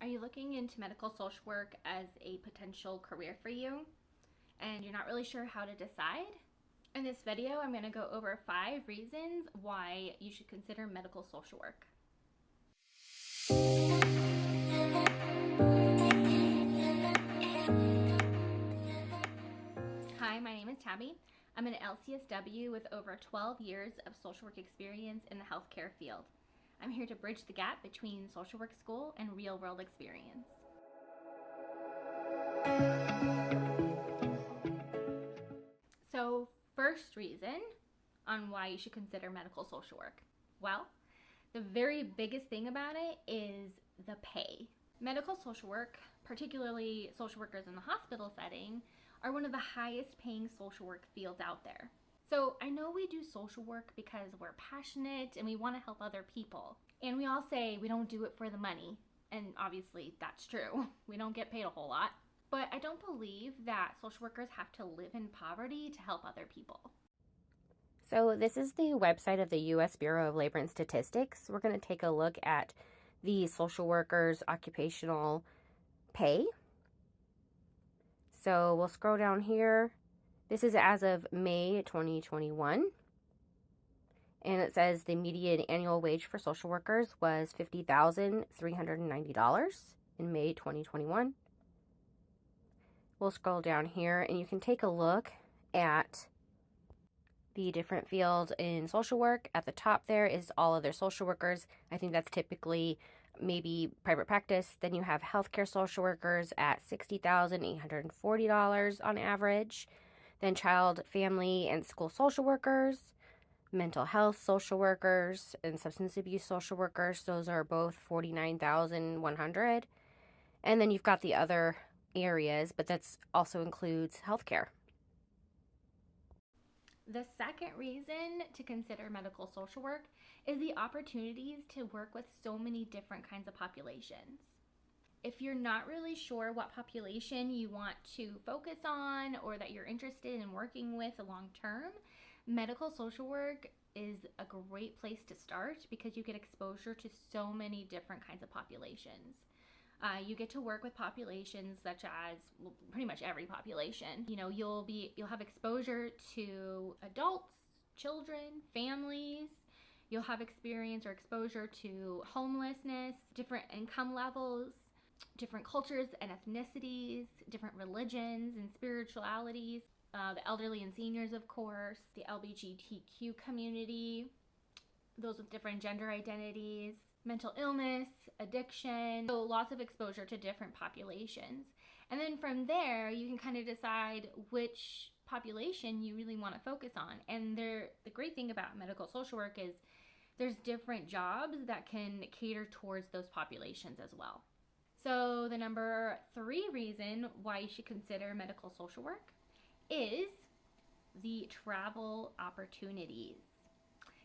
Are you looking into medical social work as a potential career for you and you're not really sure how to decide? In this video, I'm going to go over 5 reasons why you should consider medical social work. Hi, my name is Tabby. I'm an LCSW with over 12 years of social work experience in the healthcare field. I'm here to bridge the gap between social work school and real world experience. So, first reason on why you should consider medical social work. Well, the very biggest thing about it is the pay. Medical social work, particularly social workers in the hospital setting, are one of the highest paying social work fields out there. So I know we do social work because we're passionate and we want to help other people. And we all say we don't do it for the money. And obviously that's true. We don't get paid a whole lot. But I don't believe that social workers have to live in poverty to help other people. So this is the website of the U.S. Bureau of Labor and Statistics. We're going to take a look at the social workers' occupational pay. So we'll scroll down here. This is as of May 2021. And it says the median annual wage for social workers was $50,390 in May 2021. We'll scroll down here and you can take a look at the different fields in social work. At the top there is all other social workers. I think that's typically maybe private practice. Then you have healthcare social workers at $60,840 on average. Then child, family, and school social workers, mental health social workers, and substance abuse social workers. Those are both $49,100. And then you've got the other areas, but that's also includes healthcare. The second reason to consider medical social work is the opportunities to work with so many different kinds of populations. If you're not really sure what population you want to focus on or that you're interested in working with long term, medical social work is a great place to start because you get exposure to so many different kinds of populations. You get to work with populations such as, well, pretty much every population. You know, you'll have exposure to adults, children, families. You'll have experience or exposure to homelessness, different income levels, different cultures and ethnicities, different religions and spiritualities, the elderly and seniors, of course, the LGBTQ community, those with different gender identities, mental illness, addiction, so lots of exposure to different populations. And then from there, you can kind of decide which population you really want to focus on. And the great thing about medical social work is there's different jobs that can cater towards those populations as well. So the number 3 reason why you should consider medical social work is the travel opportunities.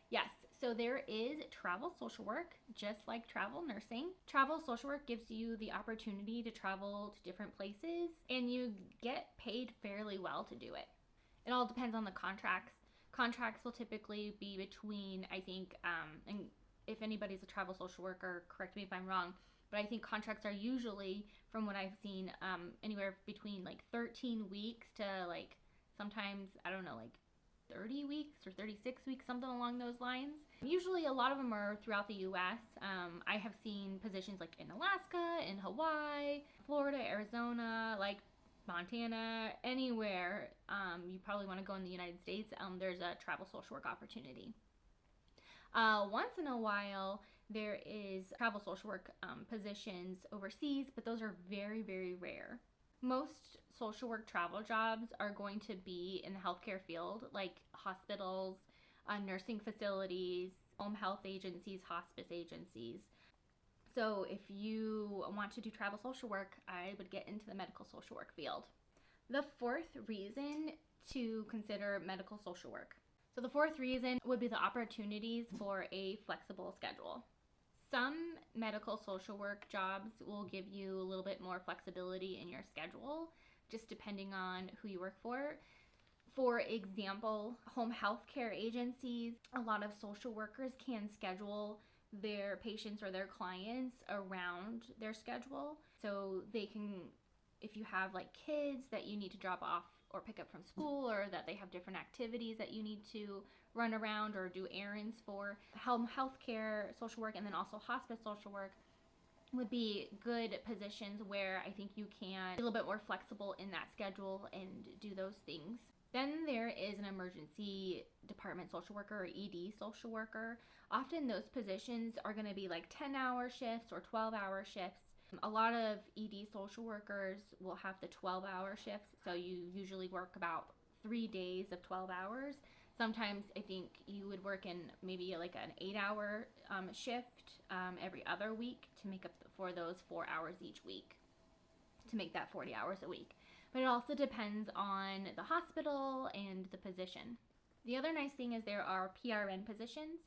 Yes, so there is travel social work, just like travel nursing. Travel social work gives you the opportunity to travel to different places and you get paid fairly well to do it. It all depends on the contracts. Contracts will typically be between, I think, and if anybody's a travel social worker, correct me if I'm wrong, but I think contracts are usually, from what I've seen, anywhere between like 13 weeks to like sometimes, I don't know, like 30 weeks or 36 weeks, something along those lines. Usually a lot of them are throughout the US. I have seen positions like in Alaska, in Hawaii, Florida, Arizona, like Montana, anywhere you probably want to go in the United States, there's a travel social work opportunity. Once in a while, there is travel social work positions overseas, but those are very, very rare. Most social work travel jobs are going to be in the healthcare field, like hospitals, nursing facilities, home health agencies, hospice agencies. So if you want to do travel social work, I would get into the medical social work field. The 4th reason to consider medical social work. So the 4th reason would be the opportunities for a flexible schedule. Some medical social work jobs will give you a little bit more flexibility in your schedule, just depending on who you work for. For example, home health care agencies, a lot of social workers can schedule their patients or their clients around their schedule. So they can, if you have like kids that you need to drop off or pick up from school, or that they have different activities that you need to run around or do errands for, home healthcare social work, and then also hospice social work would be good positions where I think you can be a little bit more flexible in that schedule and do those things. Then there is an emergency department social worker or ED social worker. Often those positions are going to be like 10-hour shifts or 12-hour shifts. A lot of ED social workers will have the 12-hour shifts, so you usually work about 3 days of 12 hours. Sometimes I think you would work in maybe like an 8-hour shift every other week to make up for those 4 hours each week, to make that 40 hours a week. But it also depends on the hospital and the position. The other nice thing is there are PRN positions.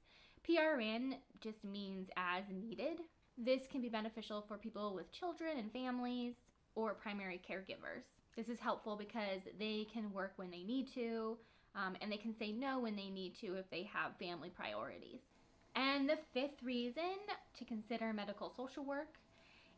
PRN just means as needed. This can be beneficial for people with children and families or primary caregivers. This is helpful because they can work when they need to, and they can say no when they need to if they have family priorities. And the fifth reason to consider medical social work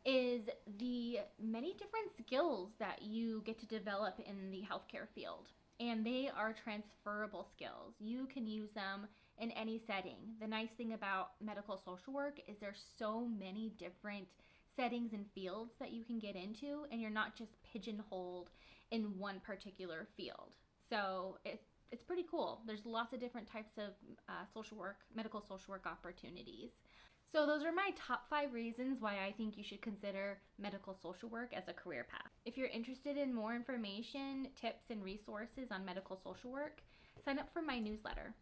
is the many different skills that you get to develop in the healthcare field. And they are transferable skills. You can use them in any setting. The nice thing about medical social work is there's so many different settings and fields that you can get into, and you're not just pigeonholed in one particular field. So it's pretty cool. There's lots of different types of social work, medical social work opportunities. So those are my top 5 reasons why I think you should consider medical social work as a career path. If you're interested in more information, tips, and resources on medical social work, sign up for my newsletter.